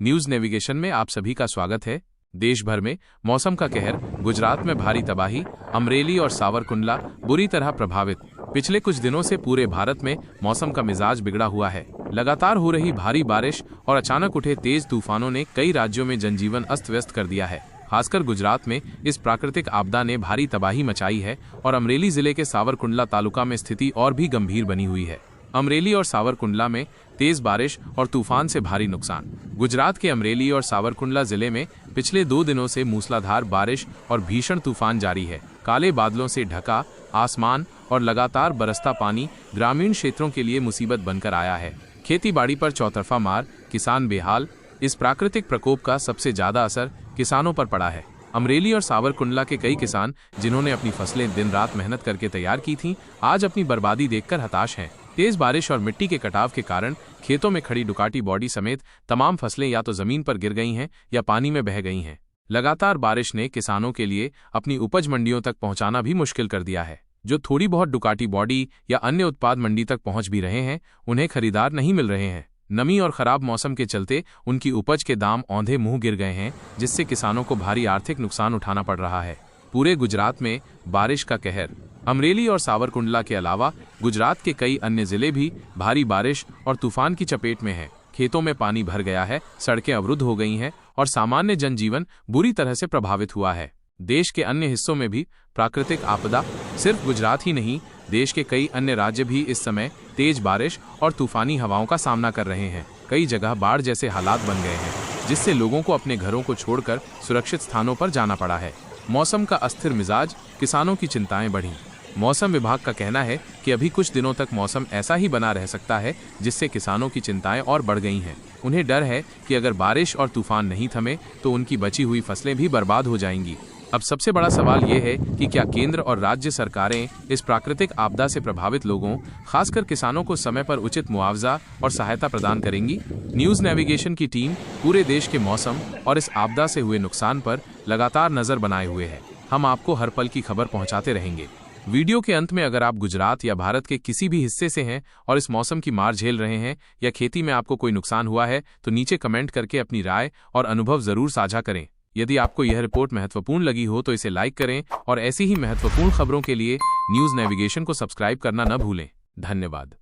News navigation में आप सभी का स्वागत है। देश भर में मौसम का कहर, गुजरात में भारी तबाही, अमरेली और सावरकुंडला बुरी तरह प्रभावित। पिछले कुछ दिनों से पूरे भारत में मौसम का मिजाज बिगड़ा हुआ है। लगातार हो रही भारी बारिश और अचानक उठे तेज तूफानों ने कई राज्यों में जनजीवन अस्त व्यस्त कर दिया है। खासकर गुजरात में इस प्राकृतिक आपदा ने भारी तबाही मचाई है और अमरेली जिले के सावरकुंडला तालुका में स्थिति और भी गंभीर बनी हुई है। अमरेली और सावरकुंडला में तेज बारिश और तूफान से भारी नुकसान। गुजरात के अमरेली और सावरकुंडला जिले में पिछले 2 दिनों से मूसलाधार बारिश और भीषण तूफान जारी है। काले बादलों से ढका आसमान और लगातार बरसता पानी ग्रामीण क्षेत्रों के लिए मुसीबत बनकर आया है। खेती बाड़ी पर चौतरफा मार, किसान बेहाल। इस प्राकृतिक प्रकोप का सबसे ज्यादा असर किसानों पर पड़ा है। अमरेली और सावरकुंडला के कई किसान जिन्होंने अपनी फसलें दिन रात मेहनत करके तैयार की थीं, आज अपनी बर्बादी देखकर हताश हैं। तेज बारिश और मिट्टी के कटाव के कारण खेतों में खड़ी डुकाटी बॉडी समेत तमाम फसलें या तो जमीन पर गिर गई हैं या पानी में बह गई हैं। लगातार बारिश ने किसानों के लिए अपनी उपज मंडियों तक पहुंचाना भी मुश्किल कर दिया है। जो थोड़ी बहुत डुकाटी बॉडी या अन्य उत्पाद मंडी तक पहुंच भी रहे हैं, उन्हें खरीदार नहीं मिल रहे हैं। नमी और खराब मौसम के चलते उनकी उपज के दाम औंधे मुंह गिर गए हैं, जिससे किसानों को भारी आर्थिक नुकसान उठाना पड़ रहा है। पूरे गुजरात में बारिश का कहर। अमरेली और सावरकुंडला के अलावा गुजरात के कई अन्य जिले भी भारी बारिश और तूफान की चपेट में हैं। खेतों में पानी भर गया है, सड़कें अवरुद्ध हो गई हैं और सामान्य जनजीवन बुरी तरह से प्रभावित हुआ है। देश के अन्य हिस्सों में भी प्राकृतिक आपदा, सिर्फ गुजरात ही नहीं, देश के कई अन्य राज्य भी इस समय तेज बारिश और तूफानी हवाओं का सामना कर रहे हैं। कई जगह बाढ़ जैसे हालात बन गए हैं, जिससे लोगों को अपने घरों को छोड़कर सुरक्षित स्थानों पर जाना पड़ा है। मौसम का अस्थिर मिजाज, किसानों की चिंताएं बढ़ी। मौसम विभाग का कहना है कि अभी कुछ दिनों तक मौसम ऐसा ही बना रह सकता है, जिससे किसानों की चिंताएं और बढ़ गई हैं। उन्हें डर है कि अगर बारिश और तूफान नहीं थमे तो उनकी बची हुई फसलें भी बर्बाद हो जाएंगी। अब सबसे बड़ा सवाल ये है कि क्या केंद्र और राज्य सरकारें इस प्राकृतिक आपदा से प्रभावित लोगों, खासकर किसानों को समय पर उचित मुआवजा और सहायता प्रदान करेंगी। न्यूज नेविगेशन की टीम पूरे देश के मौसम और इस आपदा से हुए नुकसान पर लगातार नजर बनाए हुए है। हम आपको हर पल की खबर पहुंचाते रहेंगे। वीडियो के अंत में अगर आप गुजरात या भारत के किसी भी हिस्से से हैं और इस मौसम की मार झेल रहे हैं या खेती में आपको कोई नुकसान हुआ है, तो नीचे कमेंट करके अपनी राय और अनुभव जरूर साझा करें। यदि आपको यह रिपोर्ट महत्वपूर्ण लगी हो तो इसे लाइक करें और ऐसी ही महत्वपूर्ण खबरों के लिए न्यूज नेविगेशन को सब्सक्राइब करना न भूलें। धन्यवाद।